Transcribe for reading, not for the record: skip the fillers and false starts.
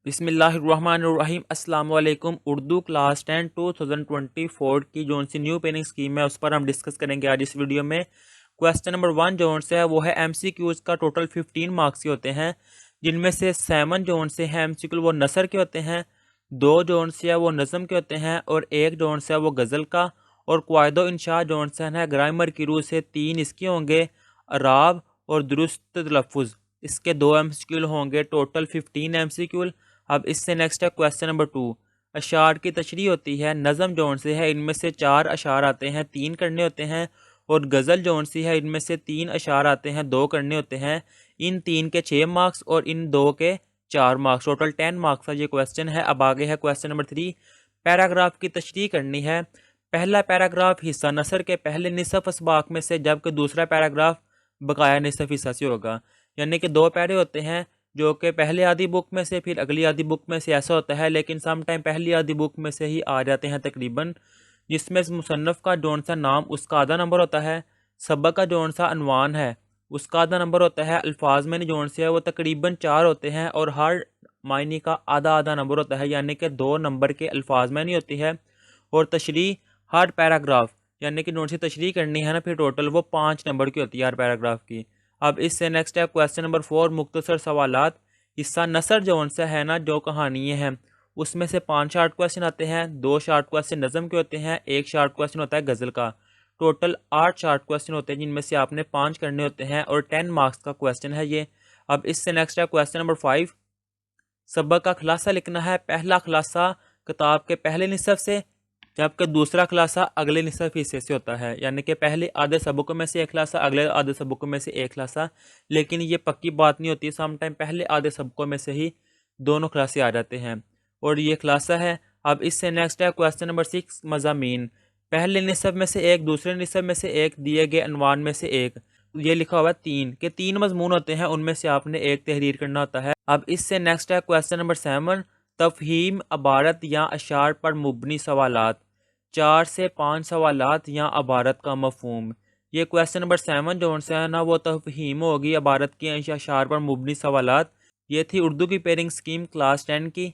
بسم اللہ الرحمن الرحیم۔ السلام علیکم۔ اردو کلاس 10 2024 کی جون سی نیو پیننگ اسکیم ہے اس پر ہم ڈسکس کریں گے آج اس ویڈیو میں۔ کویسچن نمبر 1 جون سے ہے وہ ہے ایم سی کیوز کا ٹوٹل 15 مارکس کے ہوتے ہیں، جن میں سے 7 جون سے ہیں ایم سی کیو وہ نثر کے ہوتے ہیں، 2 جون سے ہے وہ نظم کے ہوتے ہیں، اور 1 جون سے ہے وہ غزل کا، اور قواعد و انشاء جون سے ہے گرامر کی روح سے 3 اس کے ہوں گے، اعراب اور درست تلفظ اس کے 2 ایم سی کیو ہوں گے، ٹوٹل 15 ایم سی کیو۔ اب اس سے نیکسٹ ہے کویسچن نمبر 2۔ اشعار کی تشریح ہوتی ہے، نظم جون سے ہے ان میں سے 4 اشعار آتے ہیں 3 کرنے ہوتے ہیں، اور غزل جون سی ہے ان میں سے 3 اشعار آتے ہیں 2 کرنے ہوتے ہیں۔ ان 3 کے 6 مارکس اور ان 2 کے 4 مارکس، ٹوٹل 10 مارکس کا یہ کویسچن ہے۔ اب آگے ہے کویسچن نمبر 3۔ پیراگراف کی تشریح کرنی ہے۔ پہلا پیراگراف حصہ نثر کے پہلے نصف اسباق میں سے، جبکہ دوسرا پیراگراف بقایا نصف حصہ سے ہوگا، یعنی کہ 2 پیرے ہوتے ہیں جو کہ پہلے آدھی بک میں سے پھر اگلی آدھی بک میں سے ایسا ہوتا ہے، لیکن سم ٹائم پہلی آدھی بک میں سے ہی آ جاتے ہیں تقریباً، جس میں مصنف کا جون سا نام اس کا آدھا نمبر ہوتا ہے، سبق کا جون سا عنوان ہے اس کا آدھا نمبر ہوتا ہے، الفاظ میں جون سے ہے وہ تقریباً 4 ہوتے ہیں، اور ہر معنی کا آدھا آدھا نمبر ہوتا ہے، یعنی کہ 2 نمبر کے الفاظ میں نہیں ہوتی ہے، اور تشریح ہر پیراگراف یعنی کہ جون سی تشریح کرنی ہے نا پھر ٹوٹل وہ 5 نمبر کی ہوتی ہے ہر پیراگراف کی۔ اب اس سے نیکسٹ ہے کویسچن نمبر 4، مختصر سوالات۔ حصہ نثر جون سے ہے نا جو کہانی ہیں اس میں سے 5 شارٹ کویسچن آتے ہیں، 2 شارٹ کویسچن نظم کے ہوتے ہیں، 1 شارٹ کویسچن ہوتا ہے غزل کا، ٹوٹل 8 شارٹ کویسچن ہوتے ہیں جن میں سے آپ نے 5 کرنے ہوتے ہیں، اور 10 مارکس کا کویسچن ہے یہ۔ اب اس سے نیکسٹ ہے کویسچن نمبر 5، سبق کا خلاصہ لکھنا ہے۔ پہلا خلاصہ کتاب کے پہلے نصف سے، جبکہ دوسرا خلاصہ اگلے نصف حصے سے ہوتا ہے، یعنی کہ پہلے آدھے سبقوں میں سے ایک خلاصہ، اگلے آدھے سبقوں میں سے ایک خلاصہ، لیکن یہ پکی بات نہیں ہوتی، سم ٹائم پہلے آدھے سبقوں میں سے ہی دونوں خلاصے آ جاتے ہیں، اور یہ خلاصہ ہے۔ اب اس سے نیکسٹ ہے کویسچن نمبر 6، مضامین۔ پہلے نصف میں سے ایک، دوسرے نصف میں سے ایک، دیے گئے عنوان میں سے ایک، یہ لکھا ہوا ہے 3 کہ 3 مضمون ہوتے ہیں، ان میں سے آپ نے ایک تحریر کرنا ہوتا ہے۔ اب اس سے نیکسٹ ہے کویسچن نمبر 7، تفہیم عبارت یا اشعار پر مبنی سوالات۔ 4 سے 5 سوالات یا عبارت کا مفہوم۔ یہ کویسچن نمبر 7 جو سے ہے نا وہ تفہیم ہوگی عبارت کی اشعار پر مبنی سوالات۔ یہ تھی اردو کی پیرنگ سکیم کلاس 10 کی۔